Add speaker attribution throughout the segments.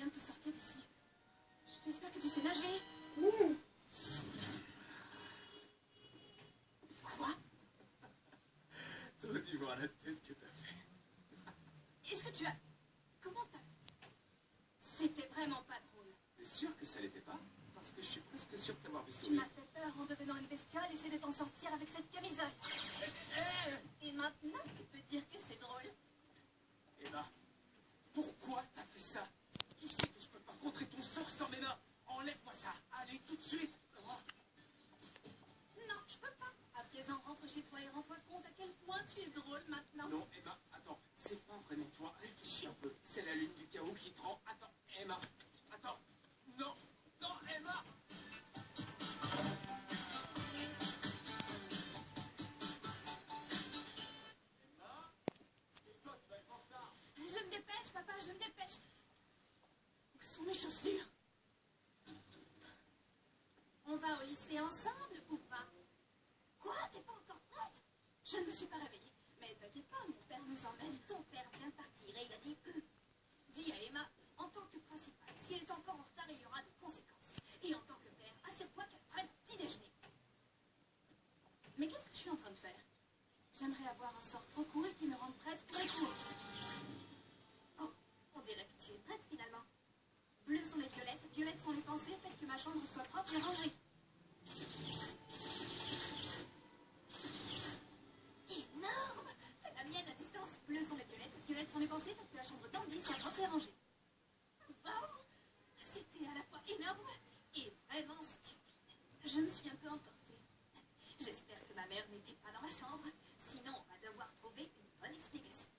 Speaker 1: bien de te sortir d'ici. J'espère que tu sais nager. Quoi?
Speaker 2: T'aurais dû voir la tête que t'as fait.
Speaker 1: Est-ce que tu as... Comment t'as... C'était vraiment pas drôle.
Speaker 2: T'es sûr que ça l'était pas? Parce que je suis presque sûr de t'avoir vu
Speaker 1: Tu
Speaker 2: sourire.
Speaker 1: m'as fait peur en devenant une bestiole. Essaie de t'en sortir avec cette camisole. Et maintenant, tu peux dire que c'est drôle.
Speaker 2: Emma, pourquoi t'as fait ça? Tu sais que je peux pas contrer ton sort sans mes mains. Enlève-moi ça. Allez, tout de suite. Oh.
Speaker 1: Non, je peux pas. À présent, rentre chez toi et rends-toi compte à quel point tu es drôle maintenant.
Speaker 2: Non, Emma, attends. C'est pas vraiment toi. Réfléchis un peu. C'est la lune du chaos qui te rend... Attends, Emma. Attends. Non. Non, Emma.
Speaker 1: Je me dépêche, papa, je me dépêche. Où sont mes chaussures? On va au lycée ensemble ou pas? Quoi? T'es pas encore prête? Je ne me suis pas réveillée. Mais t'inquiète pas, mon père nous emmène. Ton père vient de partir et il a dit... Dis à Emma, en tant que principale, si elle est encore en retard, il y aura des conséquences. Et en tant que père, assure-toi qu'elle prenne petit déjeuner. Mais qu'est-ce que je suis en train de faire? J'aimerais avoir un sort trop court et qui me rende prête pour les cours. Oh, on dirait que tu es prête finalement. Bleues sont les violettes, violettes sont les pensées, faites que ma chambre soit propre et rangée. Énorme! Fais la mienne à distance. Bleues sont les violettes, violettes sont les pensées, faites que la chambre d'Andy soit propre et rangée. Wow! C'était à la fois énorme et vraiment stupide. Je me suis un peu emportée. J'espère que ma mère n'était pas dans ma chambre, sinon on va devoir trouver une bonne explication.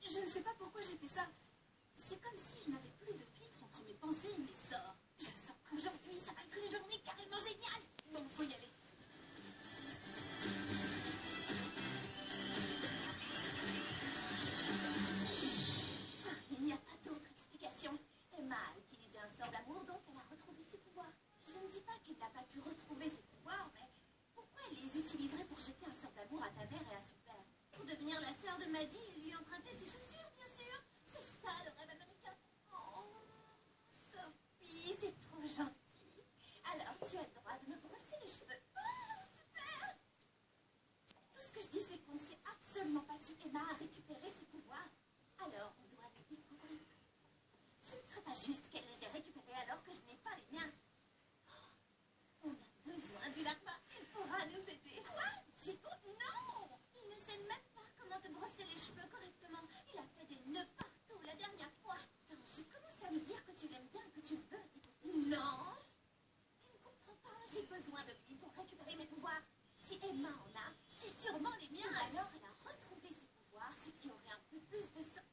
Speaker 1: Je ne sais pas pourquoi j'ai fait ça. C'est comme si je n'avais plus de filtre entre mes pensées et mes sorts. Je sens qu'aujourd'hui, ça va être une journée carrément géniale. Bon, faut y aller. Il n'y a pas d'autre explication. Emma a utilisé un sort d'amour, donc elle a retrouvé ses pouvoirs. Je ne dis pas qu'elle n'a pas pu retrouver ses pouvoirs, mais pourquoi elle les utiliserait pour jeter un sort d'amour à ta mère et à son père? Pour devenir la sœur de Maddie et lui emprunter ses chaussures, bien sûr. C'est ça le rêve américain. Oh, Sophie, c'est trop gentil. Alors, tu as le droit de me brosser les cheveux. Oh, super! Tout ce que je dis, c'est qu'on ne sait absolument pas si Emma a récupéré ses pouvoirs. Alors, on doit les découvrir. Ce ne serait pas juste qu'elle les ait récupérés alors que je n'ai pas les miens. Oh, on a besoin du lapin. Il pourra nous aider. Quoi? Diego, non! Il ne sait même pas comment te brosser les cheveux correctement. Il a fait des nœuds partout la dernière fois. Attends, je commence à me dire que tu l'aimes bien et que tu le veux, Diego. Non! Tu ne comprends pas. J'ai besoin de lui pour récupérer mes pouvoirs. Si Emma en a, c'est sûrement les miens. Alors, elle a retrouvé ses pouvoirs, ce qui aurait un peu plus de sens.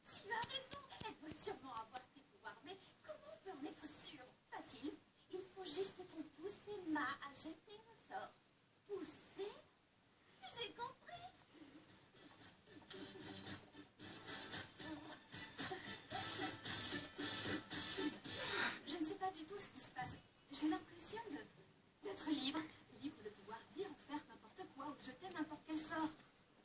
Speaker 1: Tu as raison. Elle peut sûrement avoir tes pouvoirs, mais comment on peut en être sûr? Facile. Il faut juste qu'on pousse Emma à jeter un sort. Pousser? J'ai compris. Je ne sais pas du tout ce qui se passe. J'ai l'impression d'être libre. Libre de pouvoir dire ou faire n'importe quoi ou jeter n'importe quel sort.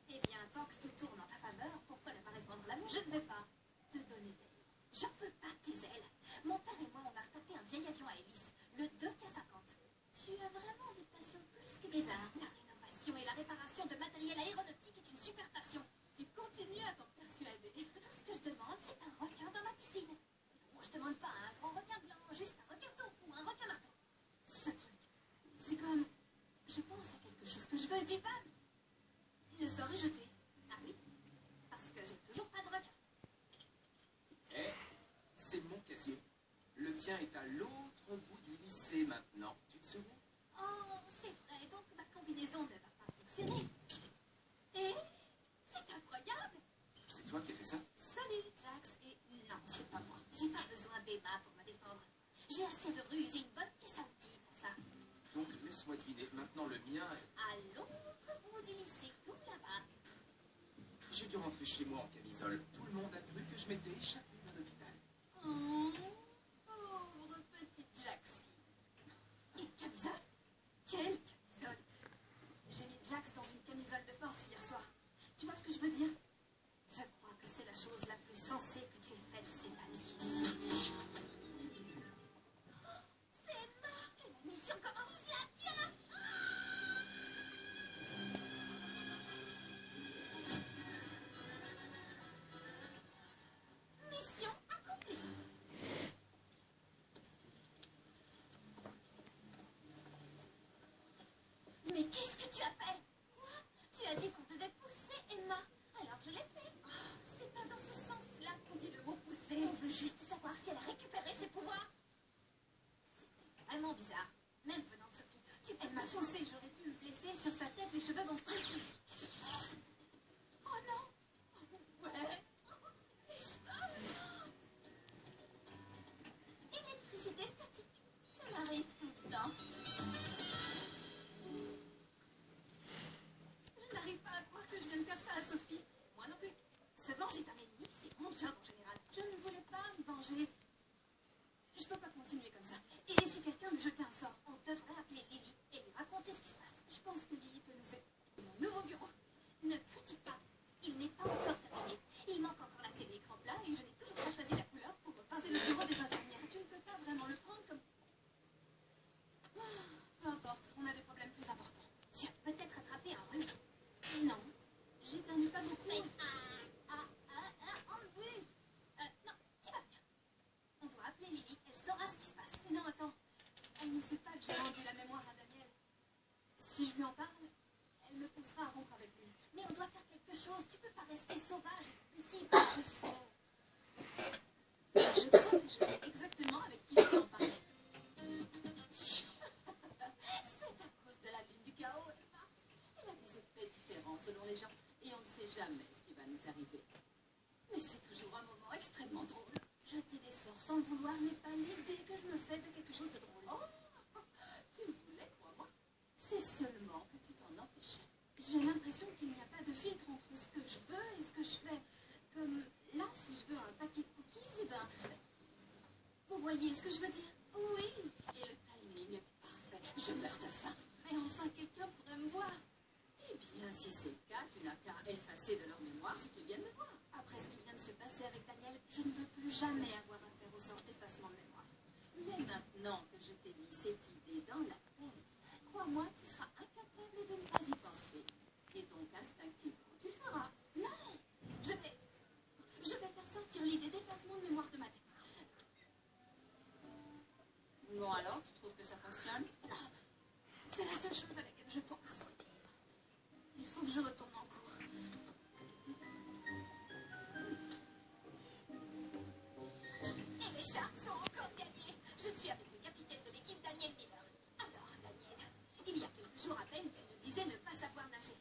Speaker 1: Eh bien, tant que tout tourne en ta faveur, pourquoi ne pas répondre l'amour? Je ne vais pas te donner d'ailes. J'en veux pas tes ailes. Mon père et moi, on a retapé un vieil avion à hélice, le 2K50. Tu as vraiment des passions plus que bizarres. La rénovation et la réparation de matériel aéronautique est une super passion. Tu continues à t'en persuader. Tout ce que je demande, c'est un requin dans ma piscine. Bon, je demande pas un grand requin blanc, juste un requin taupe ou un requin marteau. Ce truc, c'est comme... Je pense à quelque chose que je veux et puis bam! Le sort est jeté. Ah oui? Parce que j'ai toujours pas de requin.
Speaker 2: Eh, c'est mon casier. Le tien est à l'autre bout du lycée maintenant. Tu te souviens?
Speaker 1: Oh, c'est vrai, donc ma combinaison ne va pas fonctionner. Et c'est incroyable.
Speaker 2: C'est toi qui as fait ça?
Speaker 1: Salut, Jax. Et non, c'est pas moi. J'ai pas besoin d'Emma pour me défendre. J'ai assez de ruse et une bonne caisse à outils pour ça.
Speaker 2: Donc laisse-moi deviner. Maintenant le mien est...
Speaker 1: À l'autre bout du lycée, tout là-bas.
Speaker 2: J'ai dû rentrer chez moi en camisole. Tout le monde a cru que je m'étais échappé d'un hôpital.
Speaker 1: Oh, pauvre petite Jax. Et camisole? Quelle camisole? J'ai mis Jax dans une camisole de force hier soir. Tu vois ce que je veux dire? Je crois que c'est la chose la plus sensée que tu aies faite cette année. Mais qu'est-ce que tu as fait? Quoi? Tu as dit qu'on devait pousser Emma. Alors je l'ai fait. Oh, c'est pas dans ce sens-là qu'on dit le mot pousser. On veut juste savoir si elle a récupéré ses pouvoirs. C'était vraiment bizarre. Même venant de Sophie. Elle m'a poussé, j'aurais pu me blesser sur sa tête, les cheveux vont se briser. Oh non! Ouais! Des cheveux! Électricité statique. Ça m'arrive tout le temps. Je n'arrive pas à croire que je viens de faire ça à Sophie. Moi non plus. Se venger d'un ennemi, c'est mon job en général. Je ne voulais pas me venger. Je peux pas continuer comme ça. Et si quelqu'un me jetait un sort, on devrait appeler Lily et lui raconter ce qui se passe. Je pense que Lily peut nous aider. Mon nouveau bureau. Ne critique pas. Il n'est pas encore terminé. Il manque encore la télé écran plat et je n'ai toujours pas choisi la couleur pour repasser le bureau des infirmières. Tu ne peux pas vraiment le prendre comme... Peu importe, on a des problèmes plus importants. Tu as peut-être attrapé un rhume. Non, j'éternue pas beaucoup. Oui. Non, tu vas bien. On doit appeler Lily, elle saura ce qui se passe. Non, attends. Elle ne sait pas que j'ai rendu la mémoire à Daniel. Si je lui en parle, elle me poussera à rompre avec lui. Mais on doit faire quelque chose. Tu peux pas rester sauvage et compulsive. Je sais. Je crois que je sais exactement avec qui je peux en parler. C'est à cause de la lune du chaos, Emma. Elle a des effets différents selon les gens. Et on ne sait jamais ce qui va nous arriver. Mais c'est toujours un moment extrêmement drôle. Jeter des sorts sans le vouloir n'est pas l'idée que je me fais de quelque chose de drôle. Oh, tu le voulais, crois-moi. C'est seulement que tu t'en empêchais. J'ai l'impression qu'il n'y a pas de filtre entre ce que je veux et ce que je fais. Comme là, si je veux un paquet de cookies, eh ben... Vous voyez ce que je veux dire? Oui, et le timing est parfait. Je meurs de faim. Mais enfin, quelqu'un pourrait me voir. Eh bien, si c'est le cas, tu n'as qu'à effacer de leur mémoire ce qu'ils viennent de voir. Après ce qui vient de se passer avec Daniel, je ne veux plus jamais avoir affaire au sort d'effacement de mémoire. Mais maintenant que je t'ai mis cette idée dans la tête, crois-moi, tu seras incapable de ne pas y penser. Et donc, instinctivement, tu le feras. Non, je vais faire sortir l'idée d'effacement de mémoire de ma tête. Bon alors, tu trouves que ça fonctionne? Non, c'est la seule chose à laquelle je pense. Il faut que je retourne en cours. Et les Sharks sont encore gagnés. Je suis avec le capitaine de l'équipe, Daniel Miller. Alors, Daniel, il y a quelques jours à peine, tu nous disais ne pas savoir nager.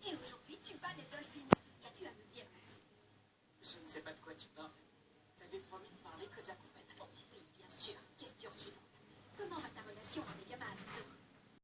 Speaker 1: Et aujourd'hui, tu bats les Dolphins. Qu'as-tu à nous dire là-dessus?
Speaker 2: Je ne sais pas de quoi tu parles.